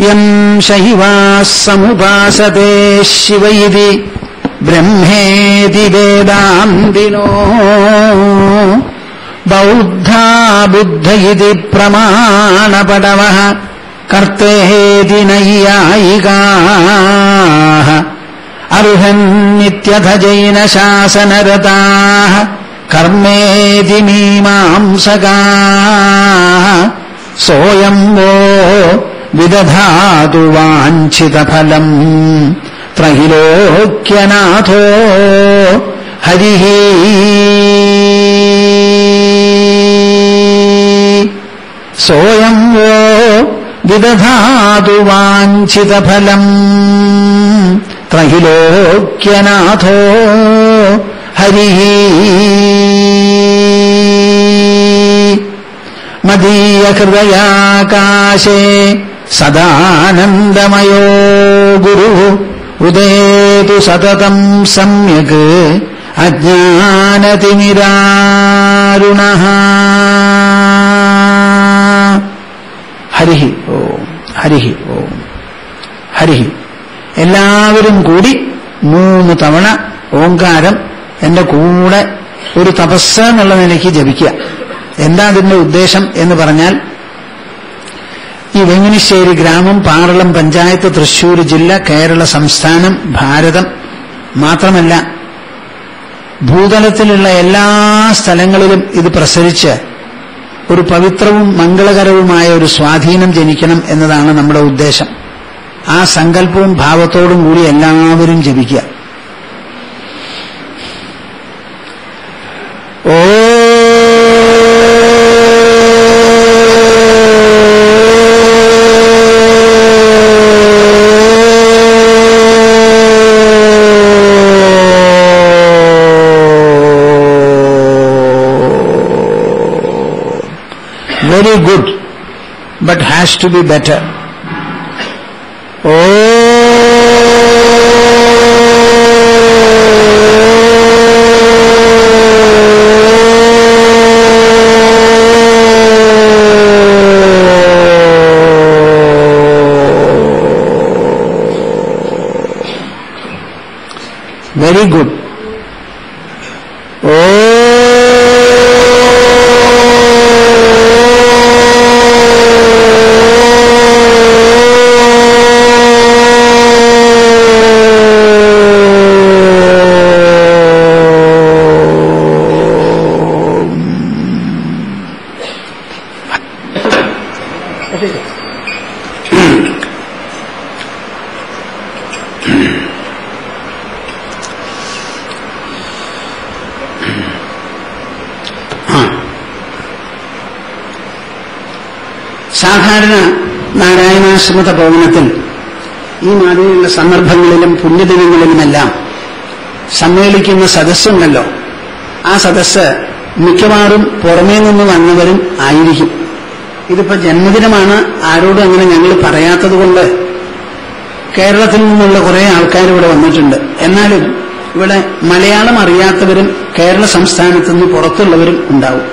യം ശൈവാഃ സമുപാസതേ ശിവ ഇതി ബ്രഹ്മേതി വേദാന്തിനോ ബൗദ്ധാ ബുദ്ധ ഇതി പ്രമാണപടവഃ കർത്തേതി നൈയായികാഃ അർഹന്നിത്യഥ ജൈനശാസനരതാഃ കർമ്മേതി മീമാംസകാഃ സോയം വോ വിദധാതു വാഞ്ഛിതഫലം ത്രൈലോക്യനാഥോ ഹരിഃ. സോയം വോ വിദധാതു വാഞ്ഛിതഫലം ത്രൈലോക്യനാഥോ ഹരിഃ. മദീയഹൃദയാകാശേ സദാനന്ദമയോ ഗുരുഃ ഉദേതു സതതം സമ്യക് അജ്ഞാനതിമിരാരുണഃ. ഹരിഃ ഓം ഹരിഃ ഓം ഹരിഃ. എല്ലാവരും കൂടി 3 തവണ ഓങ്കാരം എന്റെ കൂടെ ഒരു തപസ് എന്നുള്ള നിലയ്ക്ക് ജപിക്കുക. എന്താ അതിന്റെ ഉദ്ദേശം എന്ന് പറഞ്ഞാൽ, ഈ വെങ്ങിനിശ്ശേരി ഗ്രാമം, പാറളം പഞ്ചായത്ത്, തൃശ്ശൂർ ജില്ല, കേരള സംസ്ഥാനം, ഭാരതം മാത്രമല്ല ഭൂതലത്തിലുള്ള എല്ലാ സ്ഥലങ്ങളിലും ഇത് പ്രസരിച്ച് ഒരു പവിത്രവും മംഗളകരവുമായ ഒരു സ്വാധീനം ജനിക്കണം എന്നതാണ് നമ്മുടെ ഉദ്ദേശം. ആ സങ്കല്പവും ഭാവത്തോടും കൂടി എല്ലാവരും ജപിക്കുക. ഓ very good, but has to be better. Oh, very good. സാധാരണ നാരായണാശ്രമ തപോവനത്തിൽ ഈ മാതിരിയുള്ള സന്ദർഭങ്ങളിലും പുണ്യദിനങ്ങളിലുമെല്ലാം സമ്മേളിക്കുന്ന സദസ്സുണ്ടല്ലോ, ആ സദസ്സ് മിക്കവാറും പുറമേ നിന്ന് വന്നവരും ആയിരിക്കും. ഇതിപ്പോ ജന്മദിനമാണ്, ആരോടും അങ്ങനെ ഞങ്ങൾ പറയാത്തത് കൊണ്ട് കേരളത്തിൽ നിന്നുള്ള കുറെ ആൾക്കാർ ഇവിടെ വന്നിട്ടുണ്ട്. എന്നാലും ഇവിടെ മലയാളം അറിയാത്തവരും കേരള സംസ്ഥാനത്ത് നിന്ന് പുറത്തുള്ളവരും ഉണ്ടാവും.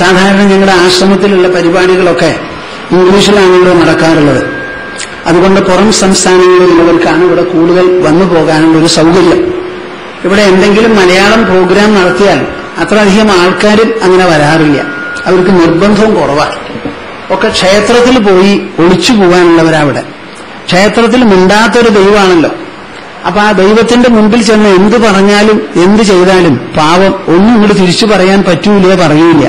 സാധാരണ ഞങ്ങളുടെ ആശ്രമത്തിലുള്ള പരിപാടികളൊക്കെ ഇംഗ്ലീഷിലാണല്ലോ നടക്കാറുള്ളത്. അതുകൊണ്ട് പുറം സംസ്ഥാനങ്ങളിലുള്ളവർക്കാണ് ഇവിടെ കൂടുതൽ വന്നു പോകാനുള്ള ഒരു സൗകര്യം. ഇവിടെ എന്തെങ്കിലും മലയാളം പ്രോഗ്രാം നടത്തിയാൽ അത്രയധികം ആൾക്കാരും അങ്ങനെ വരാറില്ല. അവർക്ക് നിർബന്ധവും കുറവാണ്. ഒക്കെ ക്ഷേത്രത്തിൽ പോയി ഒളിച്ചു പോകാനുള്ളവരവിടെ. ക്ഷേത്രത്തിൽ മിണ്ടാത്തൊരു ദൈവമാണല്ലോ. അപ്പൊ ആ ദൈവത്തിന്റെ മുമ്പിൽ ചെന്ന് എന്ത് പറഞ്ഞാലും എന്ത് ചെയ്താലും പാവം ഒന്നും ഇങ്ങോട്ട് തിരിച്ചു പറയാൻ പറ്റൂല, പറയൂല.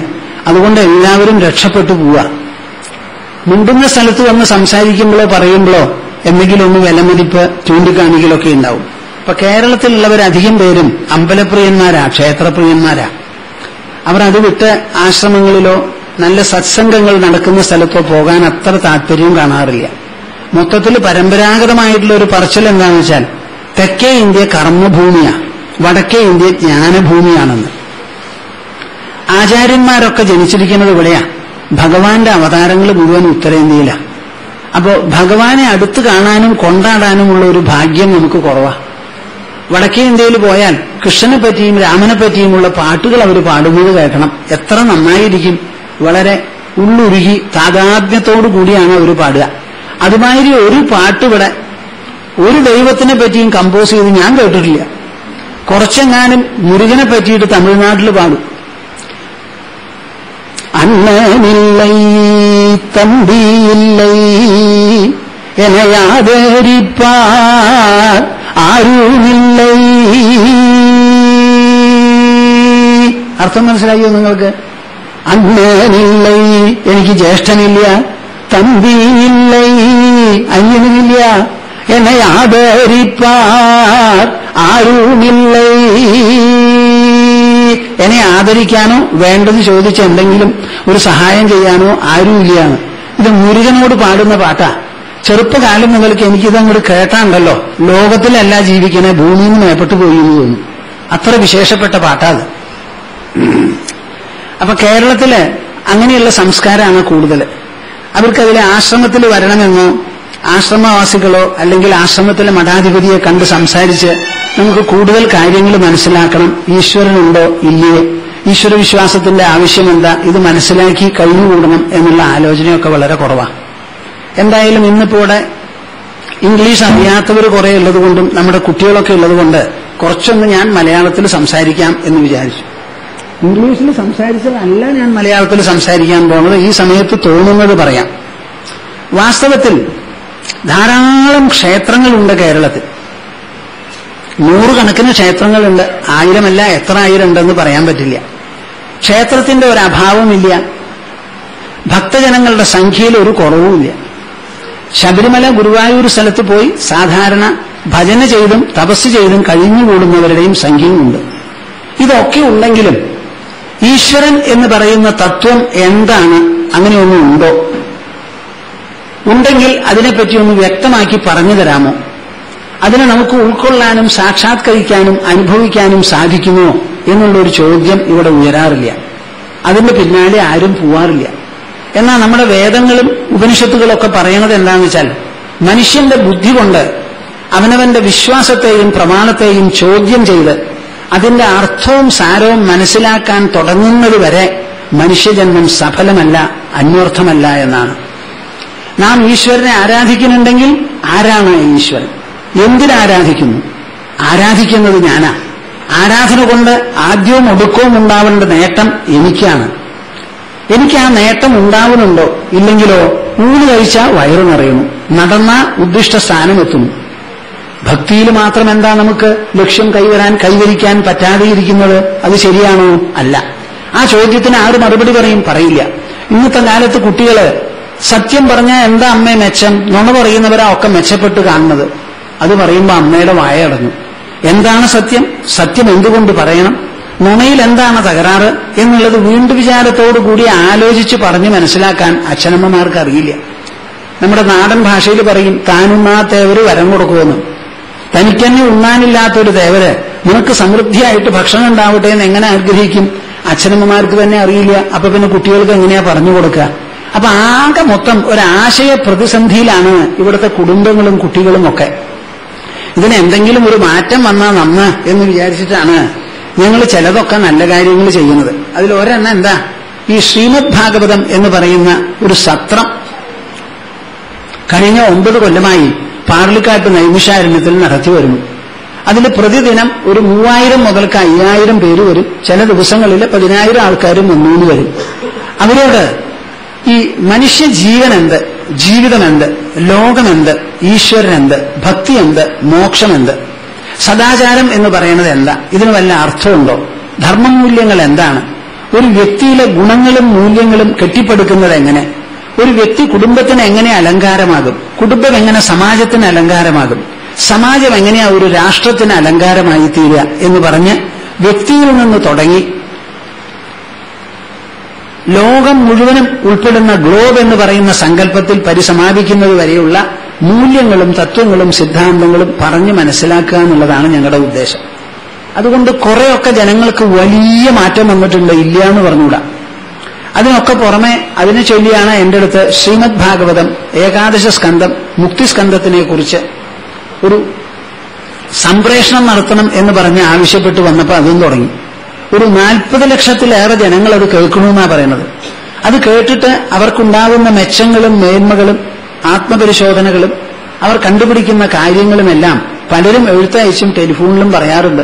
അതുകൊണ്ട് എല്ലാവരും രക്ഷപ്പെട്ടു പോവുക. മിണ്ടുന്ന സ്ഥലത്ത് വന്ന് സംസാരിക്കുമ്പോഴോ പറയുമ്പോഴോ എന്തെങ്കിലും ഒന്ന് വിലമതിപ്പ് ചൂണ്ടിക്കാണിക്കലൊക്കെ ഉണ്ടാവും. ഇപ്പൊ കേരളത്തിലുള്ളവരധികം പേരും അമ്പലപ്രിയന്മാരാ, ക്ഷേത്രപ്രിയന്മാരാ. അവർ അത് വിട്ട് ആശ്രമങ്ങളിലോ നല്ല സത്സംഗങ്ങൾ നടക്കുന്ന സ്ഥലത്തോ പോകാൻ അത്ര താല്പര്യവും കാണാറില്ല. മൊത്തത്തിൽ പരമ്പരാഗതമായിട്ടുള്ള ഒരു പറച്ചിൽ എന്താണെന്ന് വെച്ചാൽ, തെക്കേ ഇന്ത്യ കർമ്മഭൂമിയാ, വടക്കേ ഇന്ത്യ ജ്ഞാനഭൂമിയാണെന്ന്. ആചാര്യന്മാരൊക്കെ ജനിച്ചിരിക്കുന്നത് ഇവിടെയാ. ഭഗവാന്റെ അവതാരങ്ങൾ മുഴുവൻ ഉത്തരേന്ത്യയിലാണ്. അപ്പോ ഭഗവാനെ അടുത്ത് കാണാനും കൊണ്ടാടാനുമുള്ള ഒരു ഭാഗ്യം നമുക്ക് കുറവാ. വടക്കേ ഇന്ത്യയിൽ പോയാൽ കൃഷ്ണനെ പറ്റിയും രാമനെ പറ്റിയുമുള്ള പാട്ടുകൾ അവർ പാടുന്നത് കേൾക്കണം. എത്ര നന്നായിരിക്കും. വളരെ ഉള്ളുരുകി താതാത്മ്യത്തോടു കൂടിയാണ് അവർ പാടുക. അതുമാതിരി ഒരു പാട്ടിവിടെ ഒരു ദൈവത്തിനെ പറ്റിയും കമ്പോസ് ചെയ്ത് ഞാൻ കേട്ടിട്ടില്ല. കുറച്ചെങ്ങാനും മുരുകനെ പറ്റിയിട്ട് തമിഴ്നാട്ടിൽ പാടും. അണ്ണനില്ലൈ തമ്പിയില്ലൈ എനയാദരിപ്പാർ ആരുമില്ലൈ. അർത്ഥം മനസ്സിലായോ നിങ്ങൾക്ക്? അണ്ണനില്ലൈ, എനിക്ക് ജ്യേഷ്ഠനില്ല, തമ്പിയില്ലൈ, അന്യനുമില്ല, എന്നെ ആദരിപ്പാർ ആരുമില്ലൈ. എന്നെ ആദരിക്കാനോ വേണ്ടത് ചോദിച്ച് എന്തെങ്കിലും ഒരു സഹായം ചെയ്യാനോ ആരുമില്ലാണ്. ഇത് മുരുകനോട് പാടുന്ന പാട്ടാ. ചെറുപ്പകാലം മുതൽക്ക് എനിക്കിതങ്ങോട്ട് കേട്ടാണ്ടല്ലോ ലോകത്തിലല്ല ജീവിക്കണേ, ഭൂമിയിൽ നിന്ന് മേപ്പെട്ടു പോയി എന്ന് തോന്നുന്നു. അത്ര വിശേഷപ്പെട്ട പാട്ടാത്. അപ്പൊ കേരളത്തില് അങ്ങനെയുള്ള സംസ്കാരമാണ് കൂടുതൽ. അവർക്കതിലെ ആശ്രമത്തിൽ വരണമെന്നോ ആശ്രമവാസികളോ അല്ലെങ്കിൽ ആശ്രമത്തിലെ മഠാധിപതിയെ കണ്ട് സംസാരിച്ച് നമുക്ക് കൂടുതൽ കാര്യങ്ങൾ മനസ്സിലാക്കണം. ഈശ്വരനുണ്ടോ ഇല്ലയോ, ഈശ്വരവിശ്വാസത്തിന്റെ ആവശ്യമെന്താ, ഇത് മനസ്സിലാക്കി കഴിഞ്ഞുകൂടണം എന്നുള്ള ആലോചനയൊക്കെ വളരെ കുറവാണ്. എന്തായാലും ഇന്നിപ്പോ ഇവിടെ ഇംഗ്ലീഷ് അറിയാത്തവർ കുറെ ഉള്ളതുകൊണ്ടും നമ്മുടെ കുട്ടികളൊക്കെ ഉള്ളതുകൊണ്ട് കുറച്ചൊന്ന് ഞാൻ മലയാളത്തിൽ സംസാരിക്കാം എന്ന് വിചാരിച്ചു. ഇംഗ്ലീഷിൽ സംസാരിച്ചതല്ല ഞാൻ മലയാളത്തിൽ സംസാരിക്കാൻ പോകുന്നത്. ഈ സമയത്ത് തോന്നുന്നത് പറയാം. വാസ്തവത്തിൽ ധാരാളം ക്ഷേത്രങ്ങളുണ്ട് കേരളത്തിൽ. 100 കണക്കിന് ക്ഷേത്രങ്ങളുണ്ട്. 1000 എത്ര 1000 ഉണ്ടെന്ന് പറയാൻ പറ്റില്ല. ക്ഷേത്രത്തിന്റെ ഒരു അഭാവമില്ല. ഭക്തജനങ്ങളുടെ സംഖ്യയിൽ ഒരു കുറവുമില്ല. ശബരിമല, ഗുരുവായൂർ സ്ഥലത്ത് പോയി സാധാരണ ഭജന ചെയ്തും തപസ് ചെയ്തും കഴിഞ്ഞുകൂടുന്നവരുടെയും സംഖ്യയുമുണ്ട്. ഇതൊക്കെ ഉണ്ടെങ്കിലും ഈശ്വരൻ എന്ന് പറയുന്ന തത്വം എന്താണ്, അങ്ങനെയൊന്നും ഉണ്ടോ? ഉണ്ടെങ്കിൽ അതിനെപ്പറ്റി ഒന്ന് വ്യക്തമാക്കി പറഞ്ഞു തരാമോ? അതിനെ നമുക്ക് ഉൾക്കൊള്ളാനും സാക്ഷാത്കരിക്കാനും അനുഭവിക്കാനും സാധിക്കുമോ എന്നുള്ളൊരു ചോദ്യം ഇവിടെ ഉയരാറില്ല. അതിന്റെ പിന്നാലെ ആരും പോവാറില്ല. എന്നാൽ നമ്മുടെ വേദങ്ങളും ഉപനിഷത്തുകളൊക്കെ പറയണത് എന്താണെന്ന് വെച്ചാൽ, മനുഷ്യന്റെ ബുദ്ധി കൊണ്ട് അവനവന്റെ വിശ്വാസത്തെയും പ്രമാണത്തെയും ചോദ്യം ചെയ്ത് അതിന്റെ അർത്ഥവും സാരവും മനസ്സിലാക്കാൻ തുടങ്ങുന്നതുവരെ മനുഷ്യജന്മം സഫലമല്ല, അന്വർത്ഥമല്ല എന്നാണ്. നാം ഈശ്വരനെ ആരാധിക്കുന്നുണ്ടെങ്കിൽ ആരാണ് ഈശ്വരൻ? എന്തിനാരാധിക്കുന്നു? ആരാധിക്കുന്നത് ഞാനാ. ആരാധന കൊണ്ട് ആദ്യവും ഒടുക്കവും ഉണ്ടാവേണ്ട നേട്ടം എനിക്കാണ്. എനിക്ക് ആ നേട്ടം ഉണ്ടാവുന്നുണ്ടോ? ഇല്ലെങ്കിലോ ഊണ് കഴിച്ചാൽ വയറു നിറയുന്നു, നടന്ന ഉദ്ദിഷ്ട സ്ഥാനമെത്തുന്നു. ഭക്തിയിൽ മാത്രം എന്താ നമുക്ക് ലക്ഷ്യം കൈവരിക്കാൻ പറ്റാതെയിരിക്കുന്നത്? അത് ശരിയാണോ? അല്ല. ആ ചോദ്യത്തിന് ആര് മറുപടി പറയും? പറയില്ല. ഇന്നത്തെ കാലത്ത് കുട്ടികള് സത്യം പറഞ്ഞാൽ എന്താ അമ്മയെ മെച്ചം, നുണ പറയുന്നവരാ ഒക്കെ മെച്ചപ്പെട്ട് കാണുന്നത്. അത് പറയുമ്പോൾ അമ്മയുടെ വായടഞ്ഞു. എന്താണ് സത്യം? സത്യം എന്തുകൊണ്ട് പറയണം? നുണയിൽ എന്താണ് തകരാറ് എന്നുള്ളത് വീണ്ടും വിചാരത്തോടുകൂടി ആലോചിച്ച് പറഞ്ഞ് മനസ്സിലാക്കാൻ അച്ഛനമ്മമാർക്ക് അറിയില്ല. നമ്മുടെ നാടൻ ഭാഷയിൽ പറയും, താനുണ്ണാത്തേവര് വരം കൊടുക്കുമെന്ന്. തനിക്കെന്നെ ഉണ്ണാനില്ലാത്തൊരു ദേവര് നിനക്ക് സമൃദ്ധിയായിട്ട് ഭക്ഷണം ഉണ്ടാവട്ടെ എന്ന് എങ്ങനെ ആഗ്രഹിക്കും? അച്ഛനമ്മമാർക്ക് തന്നെ അറിയില്ല. അപ്പൊ പിന്നെ കുട്ടികൾക്ക് എങ്ങനെയാ പറഞ്ഞു കൊടുക്കുക? അപ്പൊ ആകെ മൊത്തം ഒരാശയ പ്രതിസന്ധിയിലാണ് ഇവിടുത്തെ കുടുംബങ്ങളും കുട്ടികളും ഒക്കെ. ഇതിന് എന്തെങ്കിലും ഒരു മാറ്റം വന്നാൽ നന്ന് എന്ന് വിചാരിച്ചിട്ടാണ് ഞങ്ങൾ ചിലതൊക്കെ നല്ല കാര്യങ്ങൾ ചെയ്യുന്നത്. അതിലൊരെണ്ണം എന്താ, ഈ ശ്രീമദ് ഭാഗവതം എന്ന് പറയുന്ന ഒരു സത്രം കഴിഞ്ഞ 9 കൊല്ലമായി പാർലിക്കാട്ട് നൈമിഷാരണ്യത്തിൽ നടത്തി വരുന്നു. അതിൽ പ്രതിദിനം ഒരു 3000 മുതൽക്ക് 5000 പേര് വരും. ചില ദിവസങ്ങളിൽ 10000 ആൾക്കാരും മുന്നൂന്ന് വരും. അവരോട് ഈ മനുഷ്യ ജീവൻ എന്ത്, ജീവിതം എന്ത്, ലോകമെന്ത്, ഈശ്വരൻ എന്ത്, ഭക്തി എന്ത്, മോക്ഷം എന്ത്, സദാചാരം എന്ന് പറയുന്നത് എന്താ, ഇതിന് വല്ല അർത്ഥമുണ്ടോ, ധർമ്മമൂല്യങ്ങൾ എന്താണ്, ഒരു വ്യക്തിയിലെ ഗുണങ്ങളും മൂല്യങ്ങളും കെട്ടിപ്പടുക്കുന്നത് എങ്ങനെ, ഒരു വ്യക്തി കുടുംബത്തിന് എങ്ങനെ അലങ്കാരമാകും, കുടുംബം എങ്ങനെ സമാജത്തിന് അലങ്കാരമാകും, സമാജം എങ്ങനെയാ ഒരു രാഷ്ട്രത്തിന് അലങ്കാരമായി തീരുക എന്ന് പറഞ്ഞ് വ്യക്തിയിൽ നിന്ന് തുടങ്ങി ലോകം മുഴുവനും ഉൾപ്പെടുന്ന ഗ്ലോബ് എന്ന് പറയുന്ന സങ്കല്പത്തിൽ പരിസമാപിക്കുന്നത് വരെയുള്ള മൂല്യങ്ങളും തത്വങ്ങളും സിദ്ധാന്തങ്ങളും പറഞ്ഞ് മനസ്സിലാക്കുക എന്നുള്ളതാണ് ഞങ്ങളുടെ ഉദ്ദേശം. അതുകൊണ്ട് കുറെയൊക്കെ ജനങ്ങൾക്ക് വലിയ മാറ്റം വന്നിട്ടുണ്ട്, ഇല്ല എന്ന് പറഞ്ഞുകൂടാ. അതിനൊക്കെ പുറമെ അതിനെ ചൊല്ലിയാണ് എന്റെ അടുത്ത് ശ്രീമദ് ഭാഗവതം ഏകാദശ സ്കന്ധം മുക്തിസ്കന്ധത്തിനെ കുറിച്ച് ഒരു സംപ്രേഷണം നടത്തണം എന്ന് പറഞ്ഞ് ആവശ്യപ്പെട്ട് വന്നപ്പോൾ അതും തുടങ്ങി. ഒരു 40 ലക്ഷത്തിലേറെ ജനങ്ങൾ അത് കേൾക്കണമെന്നാണ് പറയുന്നത്. അത് കേട്ടിട്ട് അവർക്കുണ്ടാകുന്ന മെച്ചങ്ങളും മേന്മകളും ആത്മപരിശോധനകളും അവർ കണ്ടുപിടിക്കുന്ന കാര്യങ്ങളുമെല്ലാം പലരും എഴുത്തയച്ചും ടെലിഫോണിലും പറയാറുണ്ട്.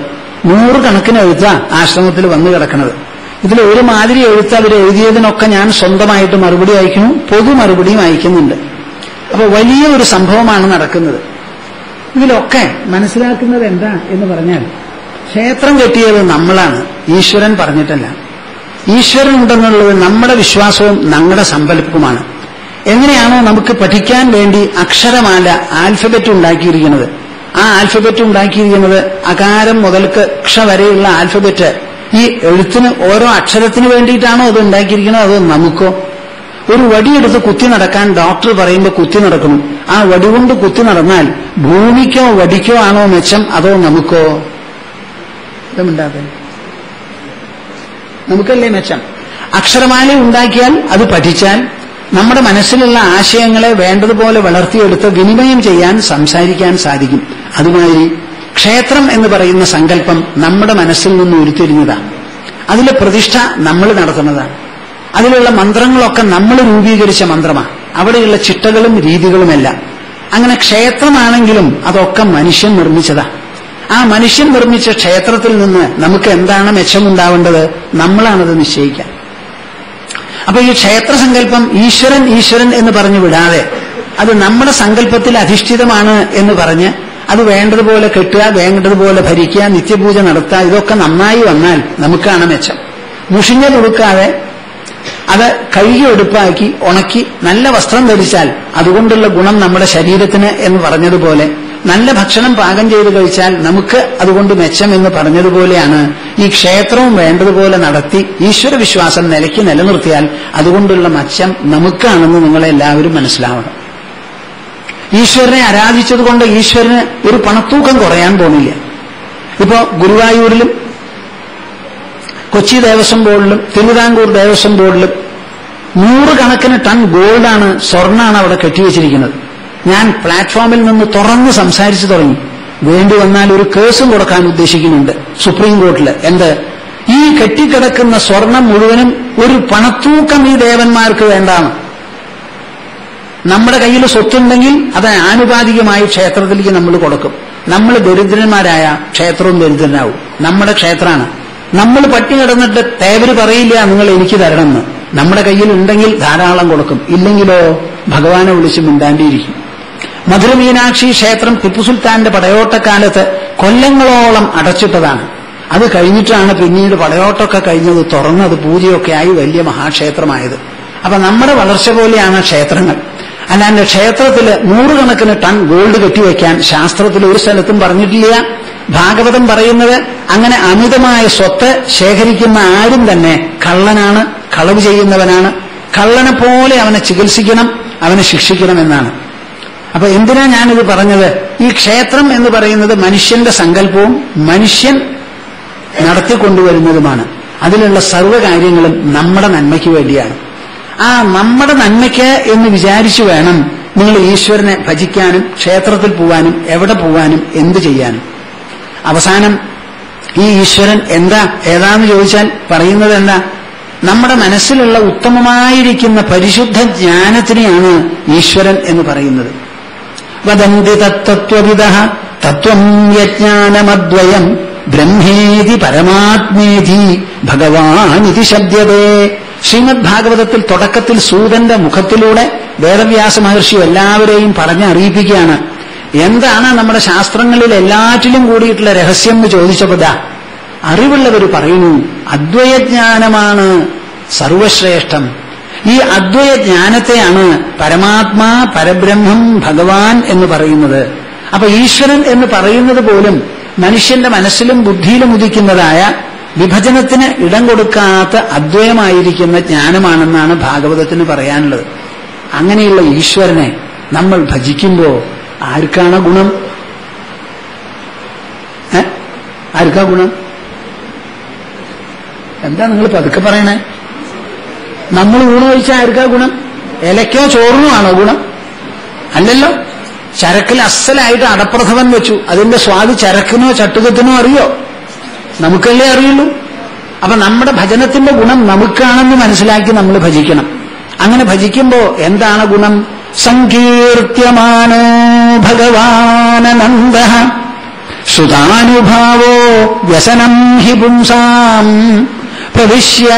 100 കണക്കിന് എഴുത്താ ആശ്രമത്തിൽ വന്നു കിടക്കുന്നത്. ഇതിൽ ഒരു മാതിരി എഴുത്ത് അവർ എഴുതിയതിനൊക്കെ ഞാൻ സ്വന്തമായിട്ട് മറുപടി അയക്കുന്നു, പൊതു മറുപടിയും അയക്കുന്നുണ്ട്. അപ്പൊ വലിയ ഒരു സംഭവമാണ് നടക്കുന്നത്. ഇതിലൊക്കെ മനസ്സിലാക്കുന്നത് എന്താ എന്ന് പറഞ്ഞാൽ, ക്ഷേത്രം കെട്ടിയത് നമ്മളാണ്, ഈശ്വരൻ പറഞ്ഞിട്ടല്ല. ഈശ്വരൻ ഉണ്ടെന്നുള്ളത് നമ്മുടെ വിശ്വാസവും നമ്മുടെ സങ്കല്പവുമാണ്. എങ്ങനെയാണോ നമുക്ക് പഠിക്കാൻ വേണ്ടി അക്ഷരമാല ആൽഫബറ്റ് ഉണ്ടാക്കിയിരിക്കുന്നത്, ആ ആൽഫബറ്റ് ഉണ്ടാക്കിയിരിക്കുന്നത് അകാരം മുതൽക്ക് ക്ഷ വരെയുള്ള ആൽഫബറ്റ് ഈ എഴുത്തിന് ഓരോ അക്ഷരത്തിന് വേണ്ടിയിട്ടാണോ അത് ഉണ്ടാക്കിയിരിക്കുന്നത്, അതോ നമുക്കോ? ഒരു വടിയെടുത്ത് കുത്തി നടക്കാൻ ഡോക്ടർ പറയുമ്പോൾ കുത്തി നടക്കണം. ആ വടി കൊണ്ട് കുത്തി നടന്നാൽ ഭൂമിക്കോ വടിക്കോ ആണോ മെച്ചം, അതോ നമുക്കോ? ഇതുമില്ലാതെ നമുക്കല്ലേ മെച്ചം. അക്ഷരമാല ഉണ്ടാക്കിയാൽ അത് പഠിച്ചാൽ നമ്മുടെ മനസ്സിലുള്ള ആശയങ്ങളെ വേണ്ടതുപോലെ വളർത്തിയെടുത്ത് വിനിമയം ചെയ്യാൻ, സംസാരിക്കാൻ സാധിക്കും. അതുമാതിരി ക്ഷേത്രം എന്ന് പറയുന്ന സങ്കല്പം നമ്മുടെ മനസ്സിൽ നിന്ന് ഉരുത്തിരിഞ്ഞതാണ്. അതിലെ പ്രതിഷ്ഠ നമ്മൾ നടത്തുന്നതാണ്. അതിലുള്ള മന്ത്രങ്ങളൊക്കെ നമ്മൾ രൂപീകരിച്ച മന്ത്രമാണ്. അവിടെയുള്ള ചിട്ടകളും രീതികളുമെല്ലാം. അങ്ങനെ ക്ഷേത്രമാണെങ്കിലും അതൊക്കെ മനുഷ്യൻ നിർമ്മിച്ചതാണ്. ആ മനുഷ്യൻ നിർമ്മിച്ച ക്ഷേത്രത്തിൽ നിന്ന് നമുക്ക് എന്താണ് മെച്ചമുണ്ടാവേണ്ടത്, നമ്മളാണത് നിശ്ചയിക്കാൻ. അപ്പൊ ഈ ക്ഷേത്രസങ്കല്പം ഈശ്വരൻ ഈശ്വരൻ എന്ന് പറഞ്ഞു വിടാതെ അത് നമ്മുടെ സങ്കല്പത്തിൽ അധിഷ്ഠിതമാണ് എന്ന് പറഞ്ഞ് അത് വേണ്ടതുപോലെ കെട്ടുക, വേണ്ടതുപോലെ ഭരിക്കുക, നിത്യപൂജ നടത്തുക, ഇതൊക്കെ നന്നായി വന്നാൽ നമുക്കാണ് മെച്ചം. മുഷിഞ്ഞ കൊടുക്കാതെ അത് കഴുകി എടുപ്പാക്കി ഉണക്കി നല്ല വസ്ത്രം ധരിച്ചാൽ അതുകൊണ്ടുള്ള ഗുണം നമ്മുടെ ശരീരത്തിന് എന്ന് പറഞ്ഞതുപോലെ, നല്ല ഭക്ഷണം പാകം ചെയ്ത് കഴിച്ചാൽ നമുക്ക് അതുകൊണ്ട് മെച്ചം എന്ന് പറഞ്ഞതുപോലെയാണ് ഈ ക്ഷേത്രവും വേണ്ടതുപോലെ നടത്തി ഈശ്വരവിശ്വാസം നിലയ്ക്ക് നിലനിർത്തിയാൽ അതുകൊണ്ടുള്ള മെച്ചം നമുക്കാണെന്ന് നിങ്ങളെല്ലാവരും മനസ്സിലാവണം. ഈശ്വരനെ ആരാധിച്ചതുകൊണ്ട് ഈശ്വരന് ഒരു പണത്തൂക്കം കുറയാൻ പോണില്ല. ഇപ്പോ ഗുരുവായൂരിലും കൊച്ചി ദേവസ്വം ബോർഡിലും തിരുവിതാംകൂർ ദേവസ്വം ബോർഡിലും 100 കണക്കിന് ടൺ ഗോൾഡാണ്, സ്വർണ്ണാണ് അവിടെ കെട്ടിവെച്ചിരിക്കുന്നത്. ഞാൻ പ്ലാറ്റ്ഫോമിൽ നിന്ന് തുറന്ന് സംസാരിച്ചു തുടങ്ങി. വേണ്ടി വന്നാൽ ഒരു കേസും കൊടുക്കാൻ ഉദ്ദേശിക്കുന്നുണ്ട് സുപ്രീം കോർട്ടിൽ. എന്ത്, ഈ കെട്ടിക്കിടക്കുന്ന സ്വർണം മുഴുവനും ഒരു പണത്തൂക്കം ഈ ദേവന്മാർക്ക് വേണ്ടാണ്. നമ്മുടെ കയ്യിൽ സ്വത്തുണ്ടെങ്കിൽ അത് ആനുപാതികമായി ക്ഷേത്രത്തിലേക്ക് നമ്മൾ കൊടുക്കും. നമ്മൾ ദരിദ്രന്മാരായ ക്ഷേത്രവും ദരിദ്രനാവും. നമ്മുടെ ക്ഷേത്രമാണ്. നമ്മൾ പട്ടി കിടന്നിട്ട് തേവര് പറയില്ല നിങ്ങൾ എനിക്ക് തരണമെന്ന്. നമ്മുടെ കയ്യിൽ ഉണ്ടെങ്കിൽ ധാരാളം കൊടുക്കും, ഇല്ലെങ്കിലോ ഭഗവാനെ വിളിച്ച് മിണ്ടാണ്ടിയിരിക്കും. മധുര മീനാക്ഷി ക്ഷേത്രം ടിപ്പു സുൽത്താന്റെ പടയോട്ടക്കാലത്ത് കൊല്ലങ്ങളോളം അടച്ചിട്ടതാണ്. അത് കഴിഞ്ഞിട്ടാണ് പിന്നീട് പടയോട്ടമൊക്കെ കഴിഞ്ഞത് തുറന്നത്, പൂജയൊക്കെ ആയി വലിയ മഹാക്ഷേത്രമായത്. അപ്പൊ നമ്മുടെ വളർച്ച പോലെയാണ് ക്ഷേത്രങ്ങൾ. അല്ലാണ്ട് ക്ഷേത്രത്തിൽ 100 കണക്കിന് ടൺ ഗോൾഡ് കെട്ടിവെക്കാൻ ശാസ്ത്രത്തിൽ ഒരു സ്ഥലത്തും പറഞ്ഞിട്ടില്ല. ഭാഗവതം പറയുന്നത് അങ്ങനെ അമിതമായ സ്വത്ത് ശേഖരിക്കുന്ന ആരും തന്നെ കള്ളനാണ്, കളവ് ചെയ്യുന്നവനാണ്. കള്ളനെ പോലെ അവനെ ചികിത്സിക്കണം, അവനെ ശിക്ഷിക്കണം എന്നാണ്. അപ്പൊ എന്തിനാ ഞാനിത് പറഞ്ഞത്? ഈ ക്ഷേത്രം എന്ന് പറയുന്നത് മനുഷ്യന്റെ സങ്കല്പവും മനുഷ്യൻ നടത്തിക്കൊണ്ടുവരുന്നതുമാണ്. അതിലുള്ള സർവ്വകാര്യങ്ങളും നമ്മുടെ നന്മയ്ക്ക് വേണ്ടിയാണ്. ആ നമ്മുടെ നന്മയ്ക്ക് എന്ന് വിചാരിച്ചു വേണം നിങ്ങൾ ഈശ്വരനെ ഭജിക്കാനും ക്ഷേത്രത്തിൽ പോവാനും എവിടെ പോവാനും എന്ത് ചെയ്യാനും. അവസാനം ഈ ഈശ്വരൻ ഏതാന്ന് ചോദിച്ചാൽ പറയുന്നത് എന്താ? നമ്മുടെ മനസ്സിലുള്ള ഉത്തമമായിരിക്കുന്ന പരിശുദ്ധ ജ്ഞാനത്തിനെയാണ് ഈശ്വരൻ എന്ന് പറയുന്നത്. വദന്തി തത്വവിദഃ തത്വം യജ്ഞാനമദ്വയം ബ്രഹ്മേതി പരമാത്മേതി ഭഗവാനിതി ശബ്ദതേ. ശ്രീമദ് ഭാഗവതത്തിൽ തുടക്കത്തിൽ സൂതന്റെ മുഖത്തിലൂടെ വേദവ്യാസ മഹർഷി എല്ലാവരെയും പറഞ്ഞറിയിപ്പിക്കുകയാണ്. എന്താണ് നമ്മുടെ ശാസ്ത്രങ്ങളിൽ എല്ലാറ്റിലും കൂടിയിട്ടുള്ള രഹസ്യം എന്ന് ചോദിച്ചപ്പോൾ അറിവുള്ളവർ പറയുന്നു, അദ്വൈതജ്ഞാനമാണ് സർവശ്രേഷ്ഠം. ഈ അദ്വൈതജ്ഞാനത്തെയാണ് പരമാത്മാ പരബ്രഹ്മം ഭഗവാൻ എന്ന് പറയുന്നത്. അപ്പൊ ഈശ്വരൻ എന്ന് പറയുന്നത് പോലും മനുഷ്യന്റെ മനസ്സിലും ബുദ്ധിയിലും ഉദിക്കുന്നതായ വിഭജനത്തിന് ഇടം കൊടുക്കാത്ത അദ്വയമായിരിക്കുന്ന ജ്ഞാനമാണെന്നാണ് ഭാഗവതത്തിന് പറയാനുള്ളത്. അങ്ങനെയുള്ള ഈശ്വരനെ നമ്മൾ ഭജിക്കുമ്പോ ആർക്കാണ് ഗുണം? ആർക്കാ ഗുണം? എന്താ നിങ്ങൾ പതുക്കെ പറയണേ? നമ്മൾ ഊണ് കഴിച്ചാൽ ആർക്കാ ഗുണം? ഇലക്കോ ചോറിനോ ആണോ ഗുണം? അല്ലല്ലോ. ചരക്കിൽ അസലായിട്ട് അടപ്രഥമൻ വെച്ചു, അതിന്റെ സ്വാദ് ചരക്കിനോ ചട്ടുകത്തിനോ അറിയോ? നമുക്കല്ലേ അറിയുള്ളൂ. അപ്പൊ നമ്മുടെ ഭജനത്തിന്റെ ഗുണം നമുക്കാണെന്ന് മനസ്സിലാക്കി നമ്മൾ ഭജിക്കണം. അങ്ങനെ ഭജിക്കുമ്പോ എന്താണ് ഗുണം? സങ്കീർത്യമാനോ ഭഗവാനനന്ദഃ സുതാനുഭാവോ വ്യസനം ഹി പുംസാം പ്രവിശ്യ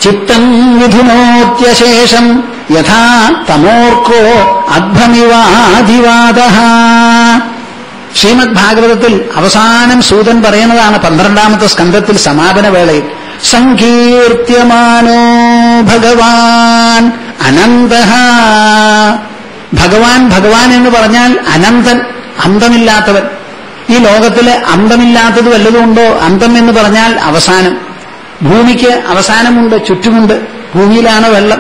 ചിത്തം വിധുനോത്യശേഷം യഥാ തമോർക്കോ അഭ്രമിവാധിവാദഃ. ശ്രീമദ് ഭാഗവതത്തിൽ അവസാനം സൂതൻ പറയുന്നതാണ് 12ാമത്തെ സ്കന്ധത്തിൽ സമാപന വേളയിൽ. സങ്കീർത്യമാനോ ഭഗവാൻ അനന്തഃ. ഭഗവാൻ ഭഗവാൻ എന്ന് പറഞ്ഞാൽ അനന്തൻ, അന്തമില്ലാത്തവൻ. ഈ ലോകത്തില് അന്തമില്ലാത്തത് വല്ലതുമുണ്ടോ? അന്തം എന്ന് പറഞ്ഞാൽ അവസാനം. ഭൂമിക്ക് അവസാനമുണ്ട്, ചുറ്റുമുണ്ട്. ഭൂമിയിലാണ് വെള്ളം.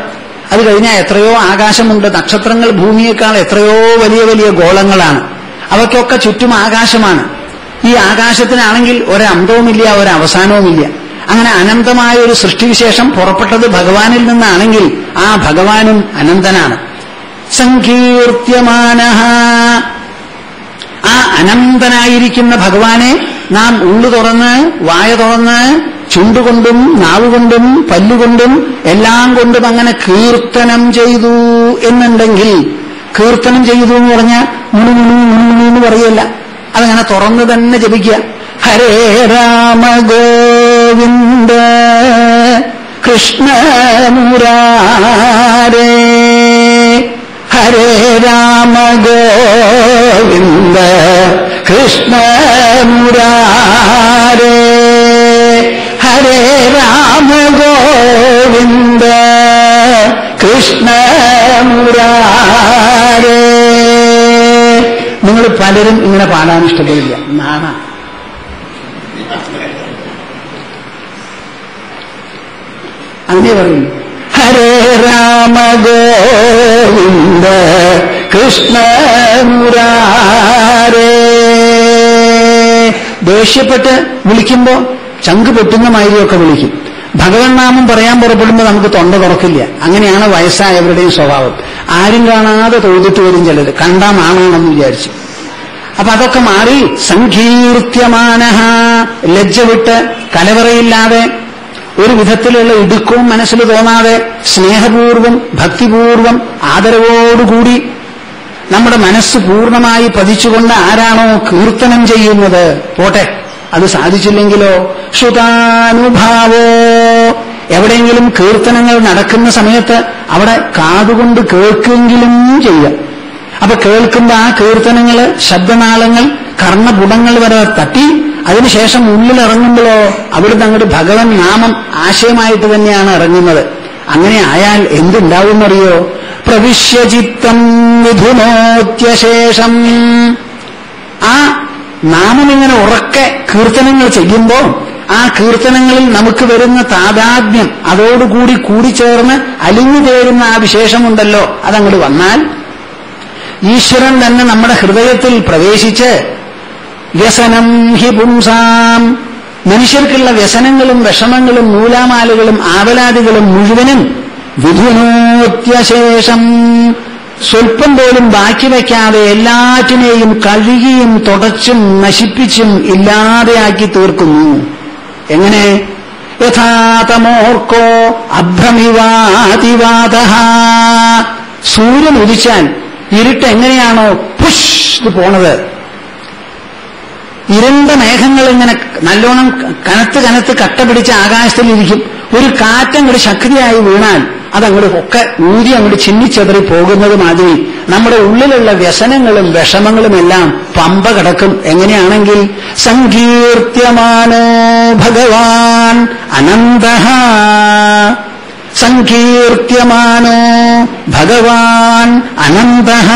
അത് കഴിഞ്ഞാൽ എത്രയോ ആകാശമുണ്ട്. നക്ഷത്രങ്ങൾ ഭൂമിയേക്കാൾ എത്രയോ വലിയ വലിയ ഗോളങ്ങളാണ്. അവയ്ക്കൊക്കെ ചുറ്റും ആകാശമാണ്. ഈ ആകാശത്തിനാണെങ്കിൽ ഒരന്തവുമില്ല, ഒരവസാനവുമില്ല. അങ്ങനെ അനന്തമായ ഒരു സൃഷ്ടിവിശേഷം പുറപ്പെട്ടത് ഭഗവാനിൽ നിന്നാണെങ്കിൽ ആ ഭഗവാനും അനന്തനാണ്. സങ്കീർത്യമാനഃ. ആ അനന്തനായിരിക്കുന്ന ഭഗവാനെ നാം ഉള്ളു തുറന്ന്, വായ തുറന്ന്, ചുണ്ടുകൊണ്ടും നാവുകൊണ്ടും പല്ലുകൊണ്ടും എല്ലാം കൊണ്ടും അങ്ങനെ കീർത്തനം ചെയ്തു എന്നുണ്ടെങ്കിൽ, കീർത്തനം ചെയ്തു എന്ന് പറഞ്ഞാൽ എന്ന് പറയല്ല, അതങ്ങനെ തുറന്ന് തന്നെ ജപിക്കുക. ഹരേ രാമ ഗോവിന്ദ കൃഷ്ണ മുരാരേ, ഹരേ രാമ ഗോവിന്ദ കൃഷ്ണ മുരാരേ, ഹരേ രാമ ഗോവിന്ദ കൃഷ്ണ മുരാരേ. നിങ്ങൾ പലരും ഇങ്ങനെ പാടാൻ ഇഷ്ടപ്പെടില്ല, നാണ. അങ്ങനെ പറയും, ഹരേ രാമ ഗോവിന്ദ കൃഷ്ണ മുരാരേ. ദേഷ്യപ്പെട്ട് വിളിക്കുമ്പോ ചങ്ക് പൊട്ടുന്ന മാതിരിയൊക്കെ വിളിക്കും. ഭഗവൻ നാമം പറയാൻ പുറപ്പെടുമ്പോൾ നമുക്ക് തൊണ്ട തുറക്കില്ല. അങ്ങനെയാണ് വയസ്സായവരുടെയും സ്വഭാവം. ആരും കാണാതെ തൊഴുതിട്ട് വരും ചിലര്, കണ്ടാ നാണാണെന്ന് വിചാരിച്ചു. അപ്പൊ അതൊക്കെ മാറി സങ്കീർത്യമാനഃ, ലജ്ജ വിട്ട് കലവറയില്ലാതെ ഒരു വിധത്തിലുള്ള ഇടുക്കവും മനസ്സിൽ തോന്നാതെ സ്നേഹപൂർവം ഭക്തിപൂർവം ആദരവോടുകൂടി നമ്മുടെ മനസ്സ് പൂർണ്ണമായി പതിച്ചുകൊണ്ട് ആരാണോ കീർത്തനം ചെയ്യുന്നത്, പോട്ടെ അത് സാധിച്ചില്ലെങ്കിലോ ശ്രുതാനുഭാവോ, എവിടെയെങ്കിലും കീർത്തനങ്ങൾ നടക്കുന്ന സമയത്ത് അവിടെ കാതുകൊണ്ട് കേൾക്കെങ്കിലും ചെയ്യാം. അപ്പൊ കേൾക്കുമ്പോ ആ കീർത്തനങ്ങള് ശബ്ദനാളങ്ങൾ കർണപുടങ്ങൾ വരെ തട്ടി അതിനുശേഷം ഉള്ളിലിറങ്ങുമ്പോഴോ അവിടുന്ന് അങ്ങോട്ട് ഭഗവൻ നാമം ആശയമായിട്ട് തന്നെയാണ് ഇറങ്ങുന്നത്. അങ്ങനെ ആയാൽ എന്തുണ്ടാവുമെന്നറിയോ? പ്രവിശ്യചിത്തം വിധുനോത്യശേഷം. ആ നാമം ഇങ്ങനെ ഉറക്കെ കീർത്തനങ്ങൾ ചെയ്യുമ്പോ ആ കീർത്തനങ്ങളിൽ നമുക്ക് വരുന്ന താദാത്മ്യം അതോടുകൂടി കൂടിച്ചേർന്ന് അലിഞ്ഞു ചേരുന്ന ആ വിശേഷമുണ്ടല്ലോ, അതങ്ങോട്ട് വന്നാൽ ഈശ്വരൻ തന്നെ നമ്മുടെ ഹൃദയത്തിൽ പ്രവേശിച്ച് വ്യസനം ഹി പുംസാം, മനുഷ്യർക്കുള്ള വ്യസനങ്ങളും വിഷമങ്ങളും നൂലാമാലകളും ആവലാദികളും മുഴുവനും വിധുനോത്യശേഷം സ്വൽപ്പം പോലും ബാക്കി വയ്ക്കാതെ എല്ലാറ്റിനെയും കഴുകിയും തുടച്ചും നശിപ്പിച്ചും ഇല്ലാതെയാക്കി തീർക്കുന്നു. എങ്ങനെ? യഥാതമോർക്കോ അഭ്രമിവാതിവാദഃ. സൂര്യൻ ഉദിച്ചാൽ ഇരുട്ട് എങ്ങനെയാണോ പുഷ് പോണത്, ഇരുണ്ട മേഘങ്ങൾ ഇങ്ങനെ നല്ലോണം കനത്ത് കനത്ത് കട്ട പിടിച്ച ആകാശത്തിലിരിക്കും. ഒരു കാറ്റങ്ങോട്ട് ശക്തിയായി വീണാൽ അതങ്ങോട്ട് ഒക്കെ ഊരി അങ്ങോട്ട് ചിന്നിച്ചെതറി പോകുന്നത് മാതിരി നമ്മുടെ ഉള്ളിലുള്ള വ്യസനങ്ങളും വിഷമങ്ങളുമെല്ലാം പമ്പ കിടക്കും. എങ്ങനെയാണെങ്കിൽ സങ്കീർത്യമാനോ ഭഗവാൻ അനന്തഃ, സങ്കീർത്യമാനോ ഭഗവാൻ അനന്തഃ.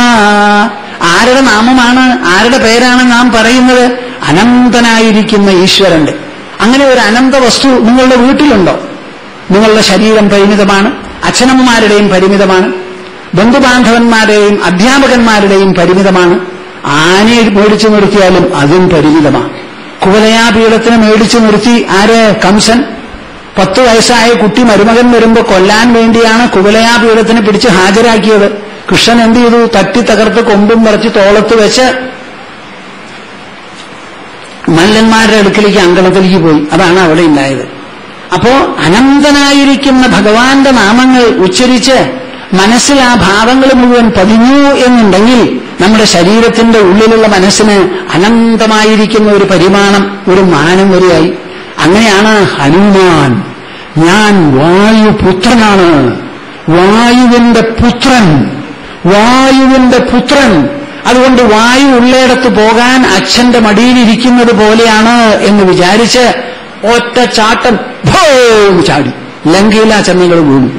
ആരുടെ നാമമാണ്, ആരുടെ പേരാണ് നാം പറയുന്നത്? അനന്തനായിരിക്കുന്ന ഈശ്വരന്റെ. അങ്ങനെ ഒരു അനന്ത വസ്തു നിങ്ങളുടെ വീട്ടിലുണ്ടോ? നിങ്ങളുടെ ശരീരം പരിമിതമാണ്, അച്ഛനമ്മമാരുടെയും പരിമിതമാണ്, ബന്ധുബാന്ധവന്മാരുടെയും അധ്യാപകന്മാരുടെയും പരിമിതമാണ്. ആനയെ മേടിച്ചു നിർത്തിയാലും അതും പരിമിതമാണ്. കുവലയാപീഠത്തിന് മേടിച്ചു നിർത്തി ആര്? കംസൻ. 10 വയസ്സായ കുട്ടി മരുമകൻ വരുമ്പോ കൊല്ലാൻ വേണ്ടിയാണ് കുവലയാപീഠത്തിന് പിടിച്ച് ഹാജരാക്കിയത്. കൃഷ്ണൻ എന്ത് ചെയ്തു? തട്ടി തകർത്ത് കൊമ്പും പറിച്ച് തോളത്ത് വെച്ച് മല്ലന്മാരുടെ അടുക്കലേക്ക് അങ്കണത്തിലേക്ക് പോയി. അതാണ് അവിടെ ഉണ്ടായത്. അപ്പോ അനന്തനായിരിക്കുന്ന ഭഗവാന്റെ നാമങ്ങൾ ഉച്ചരിച്ച് മനസ്സിൽ ആ ഭാവങ്ങൾ മുഴുവൻ പതിഞ്ഞു എന്നുണ്ടെങ്കിൽ നമ്മുടെ ശരീരത്തിന്റെ ഉള്ളിലുള്ള മനസ്സിന് അനന്തമായിരിക്കുന്ന ഒരു പരിമാണം, ഒരു മാനം വരെയായി. അങ്ങനെയാണ് ഹനുമാൻ, ഞാൻ വായുപുത്രനാണ്, വായുവിന്റെ പുത്രൻ, വായുവിന്റെ പുത്രൻ. അതുകൊണ്ട് വായു ഉള്ളയിടത്ത് പോകാൻ അച്ഛന്റെ മടിയിലിരിക്കുന്നത് പോലെയാണ് എന്ന് വിചാരിച്ച് ഒറ്റ ചാട്ടം ഭോം ചാടി ലങ്കയിലാ ചെന്നങ്ങൾ വീണു.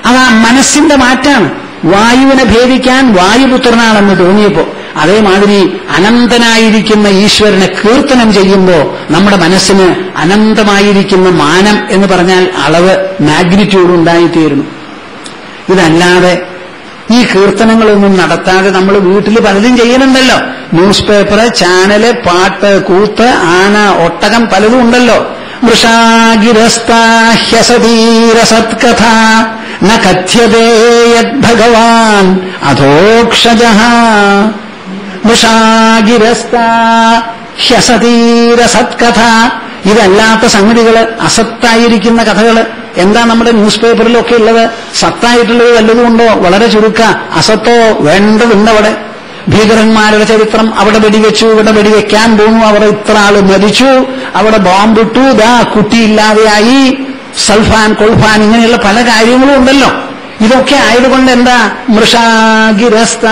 അതാ മനസ്സിന്റെ മാറ്റാണ്. വായുവിനെ ഭേദിക്കാൻ വായുപുത്രനാണെന്ന് തോന്നിയപ്പോ അതേമാതിരി അനന്തനായിരിക്കുന്ന ഈശ്വരനെ കീർത്തനം ചെയ്യുമ്പോൾ നമ്മുടെ മനസ്സിന് അനന്തമായിരിക്കുന്ന മാനം എന്ന് പറഞ്ഞാൽ അളവ്, മാഗ്നിറ്റ്യൂഡ് ഉണ്ടായിത്തീരുന്നു. ഇതല്ലാതെ ഈ കീർത്തനങ്ങളൊന്നും നടത്താതെ നമ്മൾ വീട്ടിൽ പലതും ചെയ്യുന്നുണ്ടല്ലോ. ന്യൂസ് പേപ്പർ, ചാനല്, പാട്ട്, കൂത്ത്, ആന, ഒട്ടകം പലതും ഉണ്ടല്ലോ. വൃഷാഗിരസ്താഹ്യസതീരസത്കഥ ന കഥ്യതേ യദ്ഭഗവാൻ അധോക്ഷജഃ. വൃഷാഗിരസ്താഹ്യസതീരസത്കഥ, ഇതല്ലാത്ത സംഗതികള്, അസത്തായിരിക്കുന്ന കഥകള്. എന്താ നമ്മുടെ ന്യൂസ് പേപ്പറിലൊക്കെ ഉള്ളത്? സത്തായിട്ടുള്ളത് വല്ലതും ഉണ്ടോ? വളരെ ചുരുക്ക. അസത്തോ വേണ്ടതുണ്ടവിടെ. ഭീകരന്മാരുടെ ചരിത്രം, അവിടെ വെടിവെച്ചു, ഇവിടെ വെടിവെക്കാൻ പോണു, അവിടെ ഇത്ര ആള് മരിച്ചു, അവിടെ ബോംബിട്ടു, ദാ കുട്ടിയില്ലാതെയായി, സൾഫാൻ, കൊൾഫാൻ, ഇങ്ങനെയുള്ള പല കാര്യങ്ങളും ഉണ്ടല്ലോ. ഇതൊക്കെ ആയതുകൊണ്ട് എന്താ? മൃഷാഗിരസ്ത,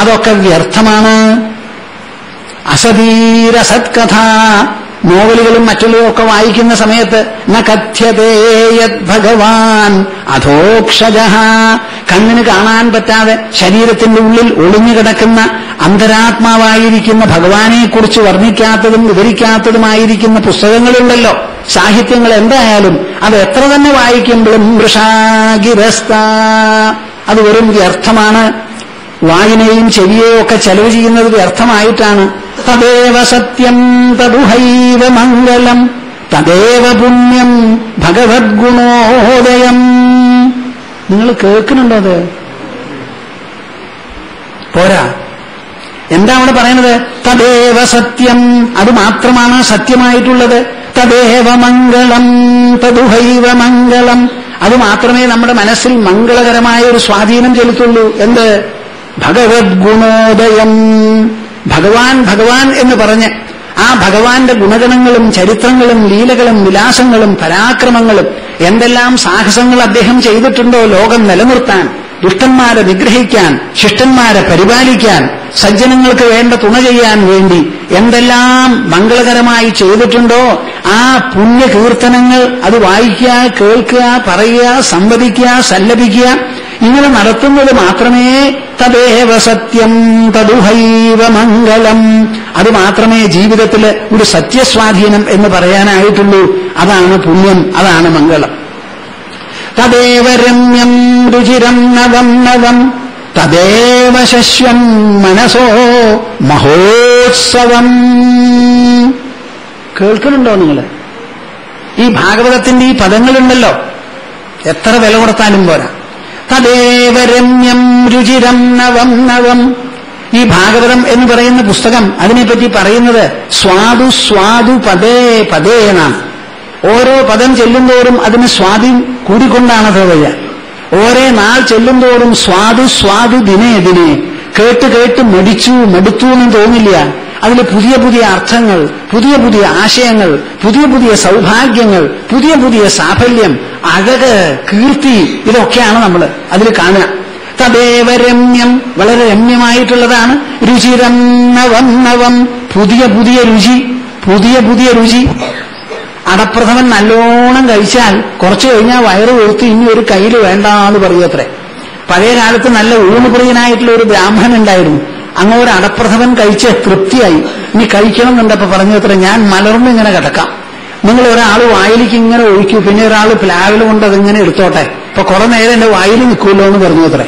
അതൊക്കെ വ്യർത്ഥമാണ്. അസതീര സത്കഥ, നോവലുകളും മറ്റുള്ളവരും ഒക്കെ വായിക്കുന്ന സമയത്ത് ന കഥ്യതേ യത് ഭഗവാൻ അധോക്ഷജഃ, കണ്ണിന് കാണാൻ പറ്റാതെ ശരീരത്തിന്റെ ഉള്ളിൽ ഒളിഞ്ഞുകിടക്കുന്ന അന്തരാത്മാവായിരിക്കുന്ന ഭഗവാനെക്കുറിച്ച് വർണ്ണിക്കാത്തതും വിവരിക്കാത്തതുമായിരിക്കുന്ന പുസ്തകങ്ങളുണ്ടല്ലോ, സാഹിത്യങ്ങൾ. എന്തായാലും അത് എത്ര തന്നെ വായിക്കുമ്പോഴും വൃഷാഗിരസ്ത, അത് വെറും വ്യർത്ഥമാണ്. വായനയും ചെവിയെയും ഒക്കെ ചെലവ് ചെയ്യുന്നത് വ്യർത്ഥമായിട്ടാണ്. തദേവ സത്യം തദുഹൈവ മംഗളം തദേവ പുണ്യം ഭഗവദ്ഗുണോദയം. നിങ്ങൾ കേൾക്കുന്നുണ്ടോ? അത് പോരാ. എന്താ അവിടെ പറയുന്നത്? തദേവ സത്യം, അത് മാത്രമാണ് സത്യമായിട്ടുള്ളത്. തദേവ മംഗളം തദുഹൈവ മംഗളം, അത് മാത്രമേ നമ്മുടെ മനസ്സിൽ മംഗളകരമായ ഒരു സ്വാധീനം ചെലുത്തുള്ളൂ. എന്ത്? ഭഗവദ്ഗുണോദയം. ഭഗവാൻ ഭഗവാൻ എന്ന് പറഞ്ഞ് ആ ഭഗവാന്റെ ഗുണഗണങ്ങളും ചരിത്രങ്ങളും ലീലകളും വിലാസങ്ങളും പരാക്രമങ്ങളും എന്തെല്ലാം സാഹസങ്ങൾ അദ്ദേഹം ചെയ്തിട്ടുണ്ടോ ലോകം നിലനിർത്താൻ, ദുഷ്ടന്മാരെ നിഗ്രഹിക്കാൻ, ശിഷ്ടന്മാരെ പരിപാലിക്കാൻ, സജ്ജനങ്ങൾക്ക് വേണ്ട തുണ ചെയ്യാൻ വേണ്ടി എന്തെല്ലാം മംഗളകരമായി ചെയ്തിട്ടുണ്ടോ ആ പുണ്യകീർത്തനങ്ങൾ അത് വായിക്കുക, കേൾക്കുക, പറയുക, സംവദിക്കുക, സല്ലപിക്കുക, ഇങ്ങനെ നടത്തുന്നത് മാത്രമേ തദേവ സത്യം തദുഹൈവ മംഗളം, അത് മാത്രമേ ജീവിതത്തിൽ ഒരു സത്യസ്വാധീനം എന്ന് പറയാനായിട്ടുള്ളൂ. അതാണ് പുണ്യം, അതാണ് മംഗളം. തദേവ രമ്യം രുചിരം നവം നവം തദേവ ശശ്വം മനസോ മഹോത്സവം. കേൾക്കുന്നുണ്ടോ നിങ്ങൾ? ഈ ഭാഗവതത്തിന്റെ ഈ പദങ്ങളുണ്ടല്ലോ, എത്ര വില കൊടുത്താലും പോരാ. തദേവ രമ്യം രുചിരം നവം നവം. ഈ ഭാഗവതം എന്ന് പറയുന്ന പുസ്തകം അതിനെപ്പറ്റി പറയുന്നത് സ്വാദു സ്വാദു പദേ പദേ എന്നാണ്. ഓരോ പദം ചെല്ലുന്തോറും അതിന് സ്വാധീനം കൂടിക്കൊണ്ടാണ് വരിക. ഓരോ നാൾ ചെല്ലുന്തോറും സ്വാദു സ്വാദു ദിനേ ദിനേ. കേട്ട് കേട്ട് മടുത്തു എന്നും തോന്നില്ല. അതിൽ പുതിയ പുതിയ അർത്ഥങ്ങൾ, പുതിയ പുതിയ ആശയങ്ങൾ, പുതിയ പുതിയ സൗഭാഗ്യങ്ങൾ, പുതിയ പുതിയ സാഫല്യം, അഴക്, കീർത്തി, ഇതൊക്കെയാണ് നമ്മൾ അതിൽ കാണുക. തദേവ രമ്യം, വളരെ രമ്യമായിട്ടുള്ളതാണ്. രുചിരം നവം നവം, പുതിയ പുതിയ രുചി, പുതിയ പുതിയ രുചി. അടപ്രഥമൻ നല്ലോണം കഴിച്ചാൽ കുറച്ചു കഴിഞ്ഞാൽ വയറ് വീർത്ത് ഇനി ഒരു കയ്യിൽ വേണ്ടാന്ന് പറയത്രേ. പഴയ കാലത്ത് നല്ല ഊണുപ്രിയനായിട്ടുള്ള ഒരു ബ്രാഹ്മണൻ ഉണ്ടായിരുന്നു. അങ്ങ് ഒരു അടപ്രഥമൻ കഴിച്ച് തൃപ്തിയായി. ഇനി കഴിക്കണം എന്നുണ്ടപ്പോ പറഞ്ഞു അത്ര, ഞാൻ മലർന്ന് ഇങ്ങനെ കിടക്കാം, നിങ്ങൾ ഒരാൾ വായിലേക്ക് ഇങ്ങനെ ഒഴിക്കൂ, പിന്നെ ഒരാൾ പ്ലാവിൽ കൊണ്ട് അതിങ്ങനെ എടുത്തോട്ടെ, ഇപ്പൊ കുറെ നേരം എന്റെ വായിൽ നിൽക്കുമല്ലോ എന്ന് പറഞ്ഞു അത്രേ.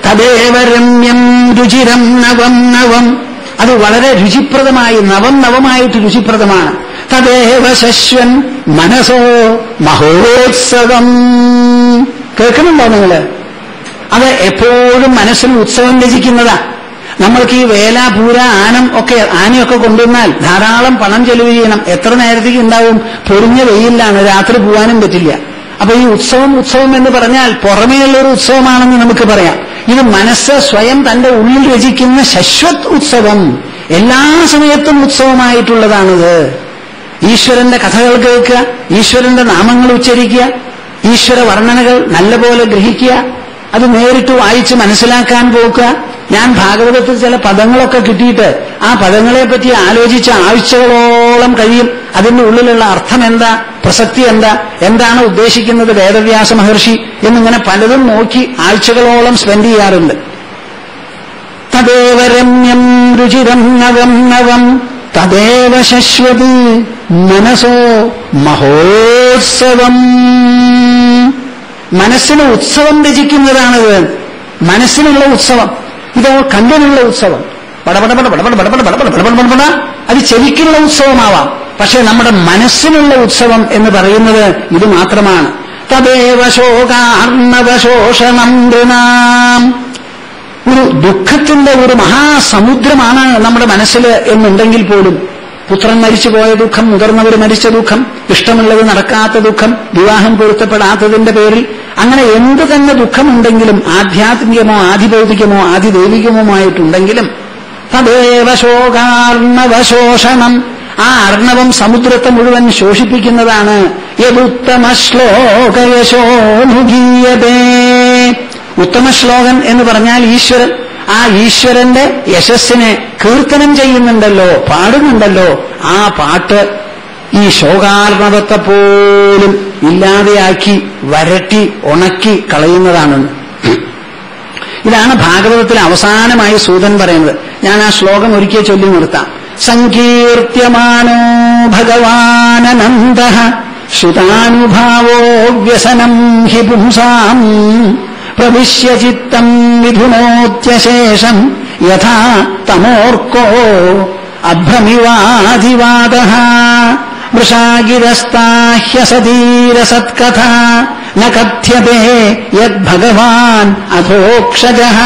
തദേവ രമ്യം രുചിരം നവം നവം, അത് വളരെ രുചിപ്രദമായി, നവം നവമായിട്ട് രുചിപ്രദമാണ്. തദേവ ശശ്വൻ മനസോ മഹോത്സവം. കേൾക്കുന്നുണ്ടോ നിങ്ങള്? അത് എപ്പോഴും മനസ്സിൽ ഉത്സവം രചിക്കുന്നതാ. നമ്മൾക്ക് ഈ വേല, പൂര, ആനയൊക്കെ കൊണ്ടുവന്നാൽ ധാരാളം പണം ചെലവ് ചെയ്യണം. എത്ര നേരത്തേക്ക് ഉണ്ടാവും? പൊരിഞ്ഞ വെയിലാണ്, രാത്രി പോകാനും പറ്റില്ല. അപ്പൊ ഈ ഉത്സവം എന്ന് പറഞ്ഞാൽ പുറമേയുള്ളൊരു ഉത്സവമാണെന്ന് നമുക്ക് പറയാം. ഇത് മനസ്സ് സ്വയം തന്റെ ഉള്ളിൽ രചിക്കുന്ന ശശ്വത് ഉത്സവം, എല്ലാ സമയത്തും ഉത്സവമായിട്ടുള്ളതാണിത്. ഈശ്വരന്റെ കഥകൾ കേൾക്കുക, ഈശ്വരന്റെ നാമങ്ങൾ ഉച്ചരിക്കുക, ഈശ്വര വർണ്ണനകൾ നല്ലപോലെ ഗ്രഹിക്കുക, അത് നേരിട്ട് വായിച്ച് മനസ്സിലാക്കാൻ പോക്കുക. ഞാൻ ഭാഗവതത്തിൽ ചില പദങ്ങളൊക്കെ കിട്ടിയിട്ട് ആ പദങ്ങളെപ്പറ്റി ആലോചിച്ച് ആഴ്ചകളോളം കഴിയും. അതിന്റെ ഉള്ളിലുള്ള അർത്ഥം എന്താ, പ്രസക്തി എന്താ, എന്താണ് ഉദ്ദേശിക്കുന്നത് വേദവ്യാസ മഹർഷി എന്നിങ്ങനെ പലതും നോക്കി ആഴ്ചകളോളം സ്പെൻഡ് ചെയ്യാറുണ്ട്. തദേവ രമ്യം രുചിരം നവം നവം തദേവ ശശ്വത് മനസോ മഹോത്സവം. മനസ്സിന് ഉത്സവം രചിക്കുന്നതാണിത്. മനസ്സിനുള്ള ഉത്സവം, ഇതോ കണ്ണിനുള്ള ഉത്സവം. അത് ചെവിക്കുള്ള ഉത്സവമാവാം, പക്ഷെ നമ്മുടെ മനസ്സിനുള്ള ഉത്സവം എന്ന് പറയുന്നത് ഇത് മാത്രമാണ്. തദേവ ശോകാർണവശോഷണം നൃണാം. ഒരു ദുഃഖത്തിന്റെ ഒരു മഹാസമുദ്രമാണ് നമ്മുടെ മനസ്സിൽ എന്നുണ്ടെങ്കിൽ പോലും, പുത്രൻ മരിച്ചുപോയ ദുഃഖം, മുതിർന്നവർ മരിച്ച ദുഃഖം, ഇഷ്ടമുള്ളത് നടക്കാത്ത ദുഃഖം, വിവാഹം പൊരുത്തപ്പെടാത്തതിന്റെ പേരിൽ, അങ്ങനെ എന്തു തന്നെ ദുഃഖമുണ്ടെങ്കിലും ആധ്യാത്മികമോ ആധിഭൗതികമോ ആധിദൈവികമോ തദേവ ശോകാർണവശോഷണം. ആ അർണവം സമുദ്രത്തെ മുഴുവൻ ശോഷിപ്പിക്കുന്നതാണ്. യദുത്തമ ശ്ലോകയശോനുഗീയതേ. ഉത്തമ ശ്ലോകൻ എന്ന് പറഞ്ഞാൽ ഈശ്വരൻ. ആ ഈശ്വരന്റെ യശസ്സിനെ കീർത്തനം ചെയ്യുന്നുണ്ടല്ലോ, പാടുന്നുണ്ടല്ലോ. ആ പാട്ട് ഈ ശോകാർണവത്തെ പോലും ഇല്ലാതെയാക്കി വരട്ടി ഉണക്കി കളയുന്നതാണ്. ഇതാണ് ഭാഗവതത്തിൽ അവസാനമായി സൂതൻ പറയുന്നത്. ഞാൻ ആ ശ്ലോകം ഒരിക്കൽ ചൊല്ലി നിർത്താം. സങ്കീർത്യമാനോ ഭഗവാനനന്ദഃ ശ്രുതാനുഭാവോ വ്യസനം ഹി പുംസാം പ്രവിശ്യ ചിത്തം വിധുനോത്യശേഷം യഥാ തമോർക്കോ അഭ്രമിവാധിവാദഃ വൃഷാഗിരസ്താഹ്യസതീരസത്കഥാ ന കഥ്യതേ യദ്ഭഗവാൻ അധോക്ഷജഃ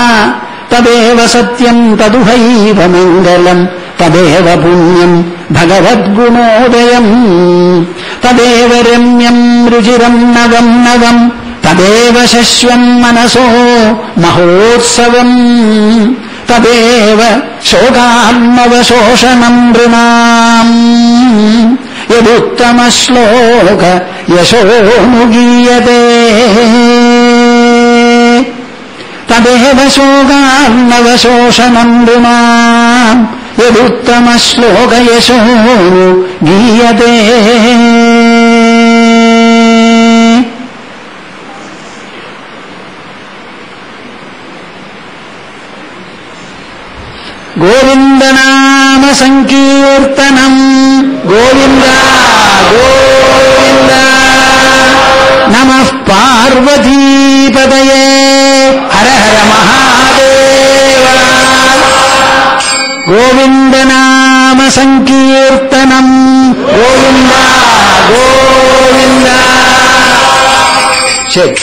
തദേവ സത്യം തദുഹൈവ മംഗളം തദേവ പുണ്യം ഭഗവദ്ഗുണോദയം തദേവ രമ്യം രുചിരം നവം നവം തദേവ ശശ്വം മനസോ മഹോത്സവം തദേവ ശോകാത്മവശോഷണം നൃണാം യദുത്തമ ശ്ലോക യശോനുഗീയതേ തദേവ ശോകാത്മവശോഷണം നൃണാം യദുത്തമ ശ്ലോക യശോനുഗീയതേ. ഗോവിന്ദനാമ സങ്കീർത്തനം. ഗോവിന്ദ ഗോവിന്ദ. നമഃ പാർവതീപതയേ. ഹര ഹര മഹാദേവ. ഗോവിന്ദനാമ സങ്കീർത്തനം. ഗോവിന്ദ ഗോവിന്ദ. ശരി.